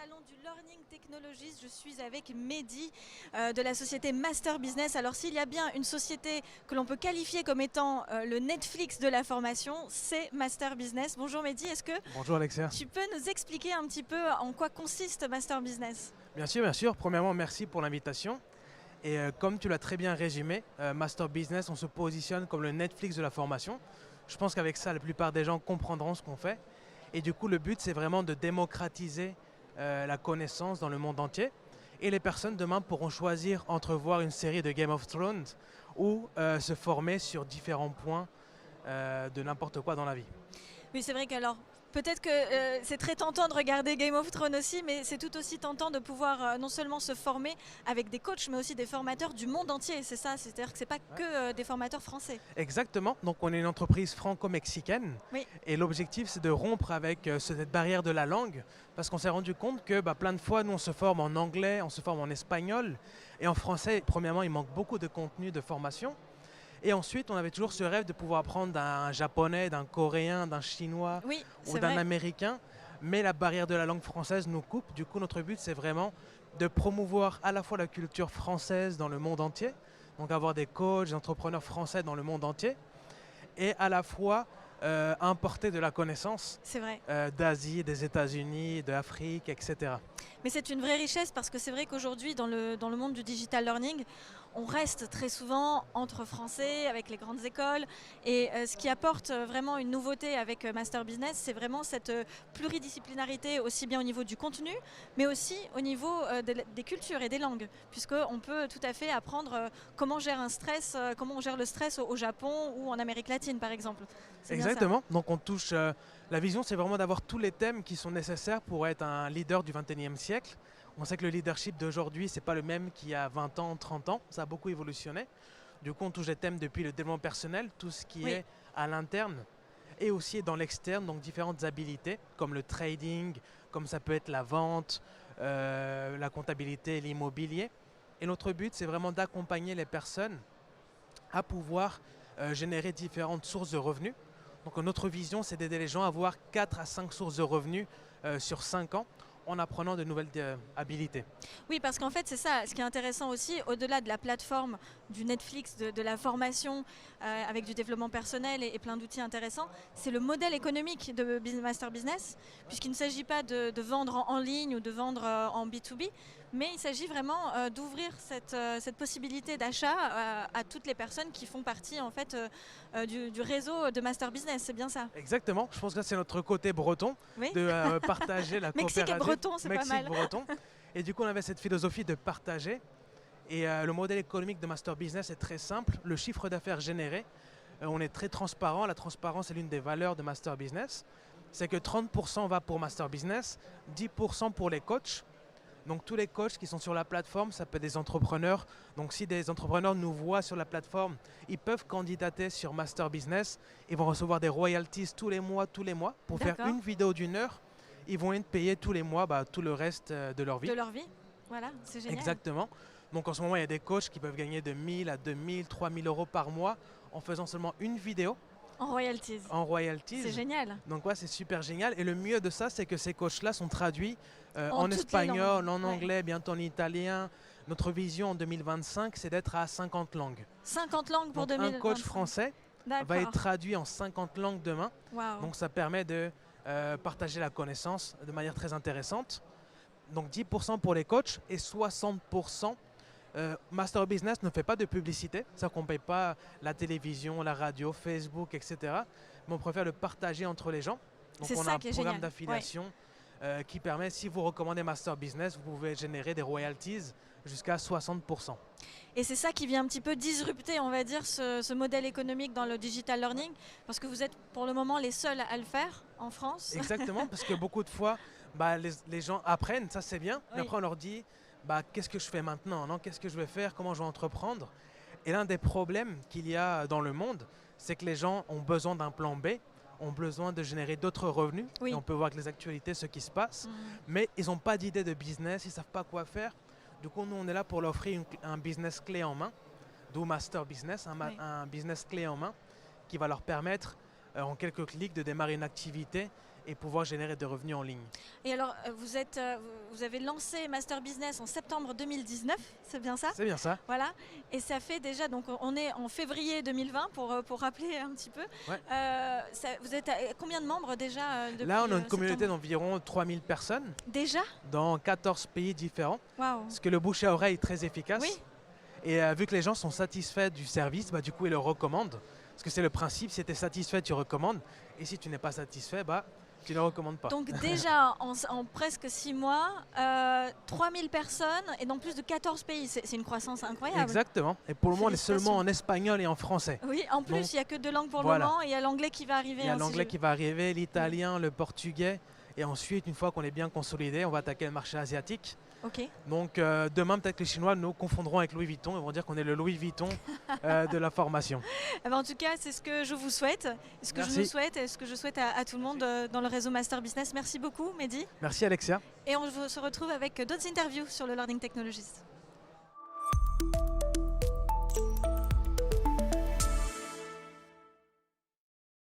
salon du Learning Technologies. Je suis avec Mehdi de la société Master Business. Alors s'il y a bien une société que l'on peut qualifier comme étant le Netflix de la formation, c'est Master Business. Bonjour Mehdi, est-ce que Bonjour Alexia. tu peux nous expliquer un petit peu en quoi consiste Master Business? Bien sûr, bien sûr. Premièrement, merci pour l'invitation. Et comme tu l'as très bien résumé, Master Business, on se positionne comme le Netflix de la formation. Je pense qu'avec ça, la plupart des gens comprendront ce qu'on fait. Et du coup, le but, c'est vraiment de démocratiser la connaissance dans le monde entier. Et les personnes demain pourront choisir entre voir une série de Game of Thrones ou se former sur différents points de n'importe quoi dans la vie. Oui, c'est vrai qu'alors, peut-être que c'est très tentant de regarder Game of Thrones aussi, mais c'est tout aussi tentant de pouvoir non seulement se former avec des coachs, mais aussi des formateurs du monde entier, c'est ça? C'est-à-dire que ce n'est pas que des formateurs français. Exactement. Donc, on est une entreprise franco-mexicaine. Oui. Et l'objectif, c'est de rompre avec cette barrière de la langue. Parce qu'on s'est rendu compte que plein de fois, nous, on se forme en anglais, on se forme en espagnol. Et en français, premièrement, il manque beaucoup de contenu de formation. Et ensuite, on avait toujours ce rêve de pouvoir apprendre d'un japonais, d'un coréen, d'un chinois Oui, ou c'est d'un vrai. américain. Mais la barrière de la langue française nous coupe. Du coup, notre but, c'est vraiment de promouvoir à la fois la culture française dans le monde entier, donc avoir des coachs, des entrepreneurs français dans le monde entier, et à la fois importer de la connaissance C'est vrai. d'Asie, des États-Unis, de l'Afrique, etc. Mais c'est une vraie richesse parce que c'est vrai qu'aujourd'hui, dans le monde du digital learning, on reste très souvent entre Français, avec les grandes écoles. Et ce qui apporte vraiment une nouveauté avec Master Business, c'est vraiment cette pluridisciplinarité, aussi bien au niveau du contenu, mais aussi au niveau des cultures et des langues. Puisqu'on peut tout à fait apprendre comment comment on gère le stress au Japon ou en Amérique latine, par exemple. C'est bien ça. Exactement. Donc on touche. La vision, c'est vraiment d'avoir tous les thèmes qui sont nécessaires pour être un leader du 21e siècle. On sait que le leadership d'aujourd'hui, c'est pas le même qu'il y a 20 ans, 30 ans. Ça a beaucoup évolutionné. Du coup, on touche des thèmes depuis le développement personnel, tout ce qui Oui. est à l'interne et aussi dans l'externe, donc différentes habilités comme le trading, comme ça peut être la vente, la comptabilité, l'immobilier. Et notre but, c'est vraiment d'accompagner les personnes à pouvoir générer différentes sources de revenus. Donc notre vision, c'est d'aider les gens à avoir 4 à 5 sources de revenus sur 5 ans en apprenant de nouvelles habilités. Oui, parce qu'en fait, c'est ça. Ce qui est intéressant aussi, au-delà de la plateforme du Netflix, de la formation avec du développement personnel et plein d'outils intéressants, c'est le modèle économique de Master Business, puisqu'il ne s'agit pas de vendre en ligne ou de vendre en B2B, mais il s'agit vraiment d'ouvrir cette possibilité d'achat à toutes les personnes qui font partie en fait du réseau de Master Business. C'est bien ça. Exactement, je pense que ça, c'est notre côté breton, Oui. de partager la Mexique et coopérative. breton, c'est pas mal. Breton. Et du coup, on avait cette philosophie de partager. Et le modèle économique de Master Business est très simple. Le chiffre d'affaires généré, on est très transparent. La transparence est l'une des valeurs de Master Business. C'est que 30% va pour Master Business, 10% pour les coachs. Donc tous les coachs qui sont sur la plateforme, ça peut être des entrepreneurs. Donc si des entrepreneurs nous voient sur la plateforme, ils peuvent candidater sur Master Business. Ils vont recevoir des royalties tous les mois. Pour faire D'accord. une vidéo d'1 heure, ils vont être payés tous les mois tout le reste de leur vie. De leur vie. Voilà, c'est génial. Exactement. Donc en ce moment, il y a des coachs qui peuvent gagner de 1000 à 2000, 3000 euros par mois en faisant seulement une vidéo En royalties. en royalties. C'est génial. Donc ouais, c'est super génial. Et le mieux de ça, c'est que ces coachs-là sont traduits En en toutes les espagnol, langues. en anglais, bientôt en italien. Notre vision en 2025, c'est d'être à 50 langues. 50 langues pour Donc 2025. un coach français va être D'accord. traduit en 50 langues demain. Waouh. Donc ça permet de partager la connaissance de manière très intéressante. Donc 10% pour les coachs et 60%. Master Business ne fait pas de publicité, ça qu'on ne paye pas la télévision, la radio, Facebook, etc. Mais on préfère le partager entre les gens. Donc C'est on ça a un qui est programme génial. d'affiliation qui permet, si vous recommandez Master Business, vous pouvez générer des royalties jusqu'à 60%. Et c'est ça qui vient un petit peu disrupter, on va dire, ce modèle économique dans le digital learning, parce que vous êtes pour le moment les seuls à le faire en France. Exactement, parce que beaucoup de fois, les gens apprennent, ça c'est bien, mais Oui. après on leur dit, qu'est-ce que je fais maintenant, non? Qu'est-ce que je vais faire, comment je vais entreprendre? Et l'un des problèmes qu'il y a dans le monde, c'est que les gens ont besoin d'un plan B, ont besoin de générer d'autres revenus. Oui. Et on peut voir avec les actualités ce qui se passe, mais ils n'ont pas d'idée de business, ils ne savent pas quoi faire. Du coup, nous, on est là pour leur offrir un business clé en main, d'où Master Business, Oui. un business clé en main qui va leur permettre, en quelques clics, de démarrer une activité et pouvoir générer des revenus en ligne. Et alors, vous avez lancé Master Business en septembre 2019, c'est bien ça? C'est bien ça. Voilà, et ça fait déjà, donc on est en février 2020 pour rappeler un petit peu. Ouais. Vous êtes à combien de membres déjà depuis Là, on a une communauté septembre? d'environ 3000 personnes Déjà? dans 14 pays différents. Waouh! Parce que le bouche à oreille est très efficace. Oui. Et vu que les gens sont satisfaits du service, du coup, ils le recommandent. Parce que c'est le principe, si tu es satisfait, tu recommandes. Et si tu n'es pas satisfait, tu ne le recommandes pas. Donc déjà, en presque 6 mois, 3000 personnes et dans plus de 14 pays. C'est une croissance incroyable. Exactement. Et pour le moment, on est seulement Félicitations. en espagnol et en français. Oui, en plus, Donc, il n'y a que 2 langues pour voilà. le moment et il y a l'anglais qui va arriver. Il y a hein, si l'anglais je- qui va arriver, l'italien, le portugais. Et ensuite, une fois qu'on est bien consolidé, on va attaquer le marché asiatique. Ok. Donc demain, peut-être que les Chinois nous confondront avec Louis Vuitton. Ils vont dire qu'on est le Louis Vuitton de la formation. Eh ben, en tout cas, c'est ce que je vous souhaite, ce que je Merci. nous souhaite et ce que je souhaite à tout le monde dans le réseau Master Business. Merci beaucoup, Mehdi. Merci Alexia. Et on se retrouve avec d'autres interviews sur le Learning Technologies.